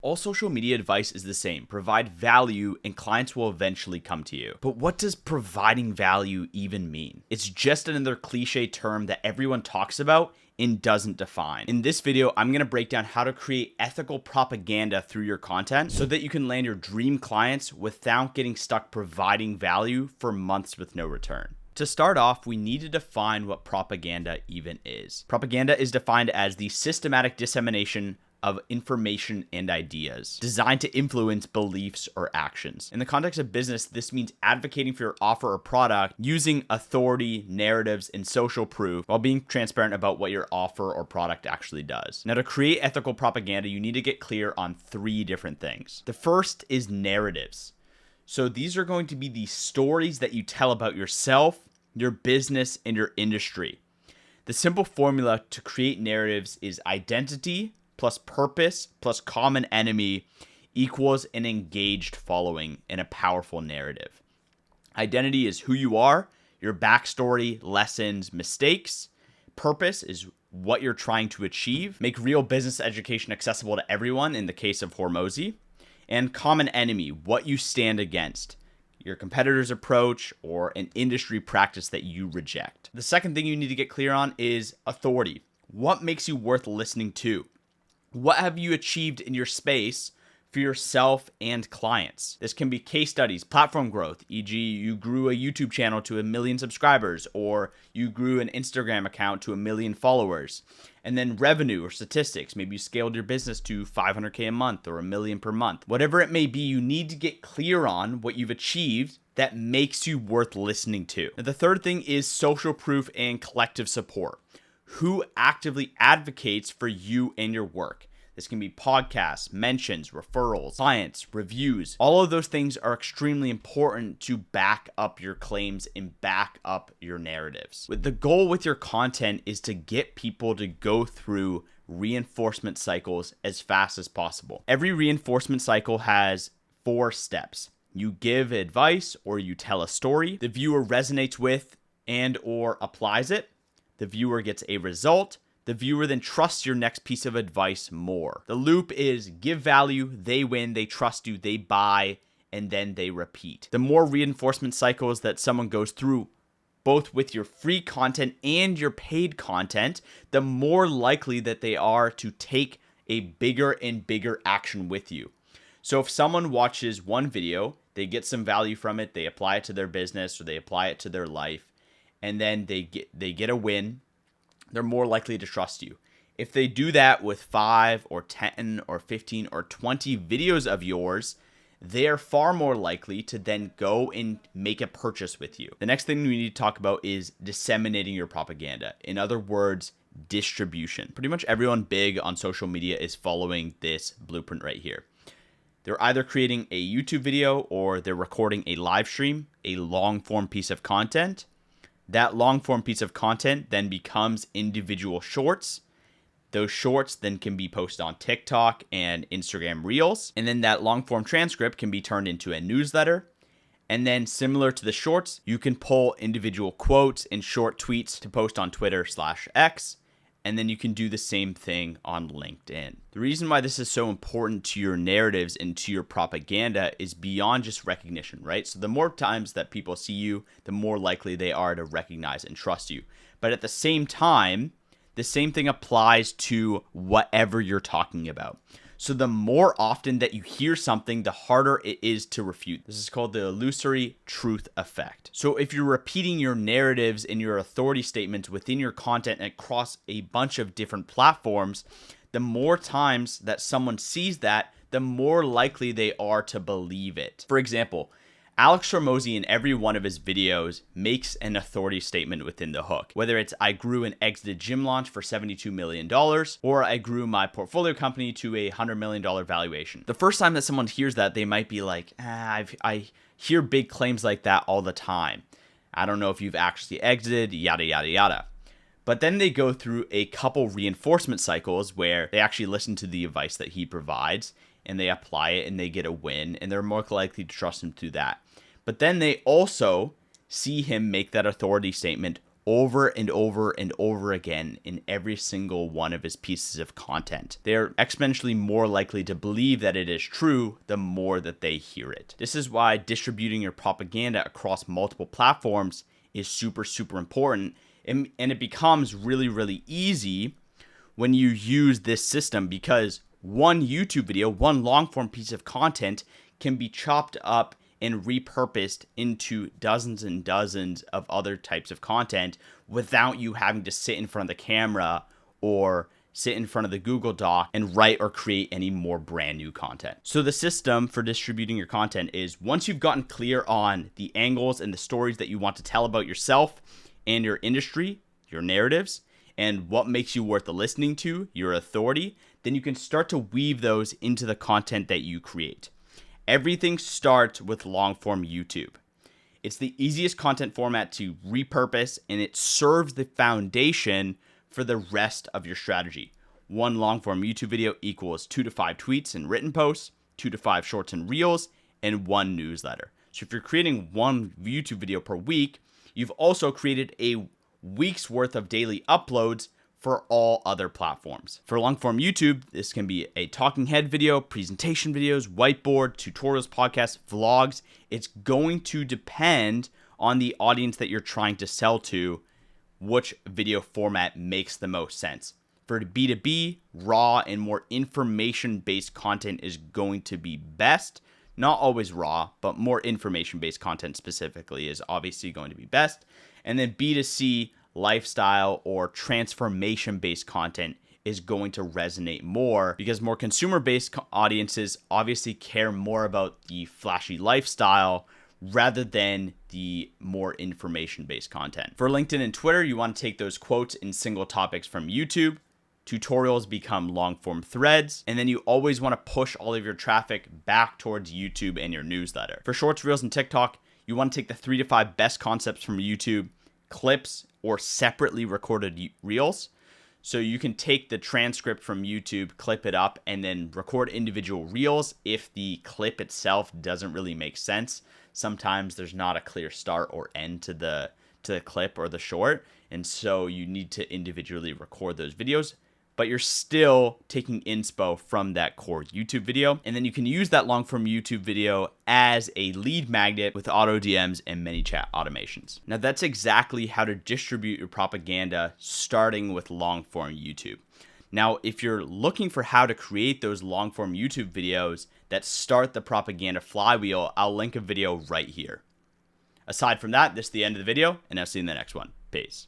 All social media advice is the same. Provide value and clients will eventually come to you. But what does providing value even mean? It's just another cliche term that everyone talks about and doesn't define. In this video, I'm gonna break down how to create ethical propaganda through your content so that you can land your dream clients without getting stuck providing value for months with no return. To start off, we need to define what propaganda even is. Propaganda is defined as the systematic dissemination of information and ideas designed to influence beliefs or actions. In the context of business, this means advocating for your offer or product using authority, narratives, and social proof while being transparent about what your offer or product actually does. Now, to create ethical propaganda, you need to get clear on 3 different things. The first is narratives. So these are going to be the stories that you tell about yourself, your business, and your industry. The simple formula to create narratives is identity plus purpose plus common enemy equals an engaged following in a powerful narrative. Identity is who you are, your backstory, lessons, mistakes. Purpose is what you're trying to achieve. Make real business education accessible to everyone in the case of Hormozy. And common enemy, what you stand against, your competitor's approach or an industry practice that you reject. The second thing you need to get clear on is authority. What makes you worth listening to? What have you achieved in your space for yourself and clients? This can be case studies, platform growth, e.g. you grew a YouTube channel to 1 million subscribers, or you grew an Instagram account to 1 million followers. And then revenue or statistics, maybe you scaled your business to 500K a month or 1 million per month. Whatever it may be, you need to get clear on what you've achieved that makes you worth listening to. Now, the third thing is social proof and collective support. Who actively advocates for you and your work? This can be podcasts, mentions, referrals, clients, reviews. All of those things are extremely important to back up your claims and back up your narratives. The goal with your content is to get people to go through reinforcement cycles as fast as possible. Every reinforcement cycle has 4 steps. You give advice or you tell a story. The viewer resonates with and or applies it. The viewer gets a result. The viewer then trusts your next piece of advice more. The loop is give value, they win, they trust you, they buy, and then they repeat. The more reinforcement cycles that someone goes through, both with your free content and your paid content, the more likely that they are to take a bigger and bigger action with you. So if someone watches one video, they get some value from it, they apply it to their business or they apply it to their life, and then they get a win, they're more likely to trust you. If they do that with 5 or 10 or 15 or 20 videos of yours, they are far more likely to then go and make a purchase with you. The next thing we need to talk about is disseminating your propaganda. In other words, distribution. Pretty much everyone big on social media is following this blueprint right here. They're either creating a YouTube video or they're recording a live stream, a long form piece of content. That long form piece of content then becomes individual shorts. Those shorts then can be posted on TikTok and Instagram Reels. And then that long form transcript can be turned into a newsletter. And then similar to the shorts, you can pull individual quotes and short tweets to post on Twitter/X. And then you can do the same thing on LinkedIn. The reason why this is so important to your narratives and to your propaganda is beyond just recognition, right? So the more times that people see you, the more likely they are to recognize and trust you. But at the same time, the same thing applies to whatever you're talking about. So the more often that you hear something, the harder it is to refute. This is called the illusory truth effect. So if you're repeating your narratives and your authority statements within your content across a bunch of different platforms, the more times that someone sees that, the more likely they are to believe it. For example, Alex Hormozy in every one of his videos makes an authority statement within the hook. Whether it's I grew an exited gym launch for $72 million or I grew my portfolio company to a $100 million valuation. The first time that someone hears that, they might be like, I hear big claims like that all the time. I don't know if you've actually exited, yada, yada, yada. But then they go through a couple reinforcement cycles where they actually listen to the advice that he provides and they apply it and they get a win and they're more likely to trust him through that. But then they also see him make that authority statement over and over and over again in every single one of his pieces of content. They're exponentially more likely to believe that it is true the more that they hear it. This is why distributing your propaganda across multiple platforms is super, super important. And it becomes really, really easy when you use this system, because one YouTube video, one long form piece of content can be chopped up and repurposed into dozens and dozens of other types of content without you having to sit in front of the camera or sit in front of the Google Doc and write or create any more brand new content. So the system for distributing your content is, once you've gotten clear on the angles and the stories that you want to tell about yourself and your industry, your narratives, and what makes you worth listening to, your authority, then you can start to weave those into the content that you create. Everything starts with long form YouTube. It's the easiest content format to repurpose, and it serves the foundation for the rest of your strategy. One long form YouTube video equals 2 to 5 tweets and written posts, 2 to 5 shorts and reels, and 1 newsletter. So if you're creating 1 YouTube video per week, you've also created a week's worth of daily uploads for all other platforms. For long form YouTube, this can be a talking head video, presentation videos, whiteboard, tutorials, podcasts, vlogs. It's going to depend on the audience that you're trying to sell to, which video format makes the most sense. For B2B, raw and more information-based content is going to be best. Not always raw, but more information-based content specifically is obviously going to be best. And then B2C, lifestyle or transformation-based content is going to resonate more, because more consumer-based audiences obviously care more about the flashy lifestyle rather than the more information-based content. For LinkedIn and Twitter, you want to take those quotes in single topics from YouTube. Tutorials become long-form threads, and then you always want to push all of your traffic back towards YouTube and your newsletter. For Shorts, Reels, and TikTok, you want to take the 3 to 5 best concepts from YouTube, clips, or separately recorded reels. So you can take the transcript from YouTube, clip it up, and then record individual reels if the clip itself doesn't really make sense. Sometimes there's not a clear start or end to the clip or the short, and so you need to individually record those videos, but you're still taking inspo from that core YouTube video. And then you can use that long form YouTube video as a lead magnet with auto DMs and ManyChat automations. Now that's exactly how to distribute your propaganda, starting with long form YouTube. Now, if you're looking for how to create those long form YouTube videos that start the propaganda flywheel, I'll link a video right here. Aside from that, this is the end of the video, and I'll see you in the next one. Peace.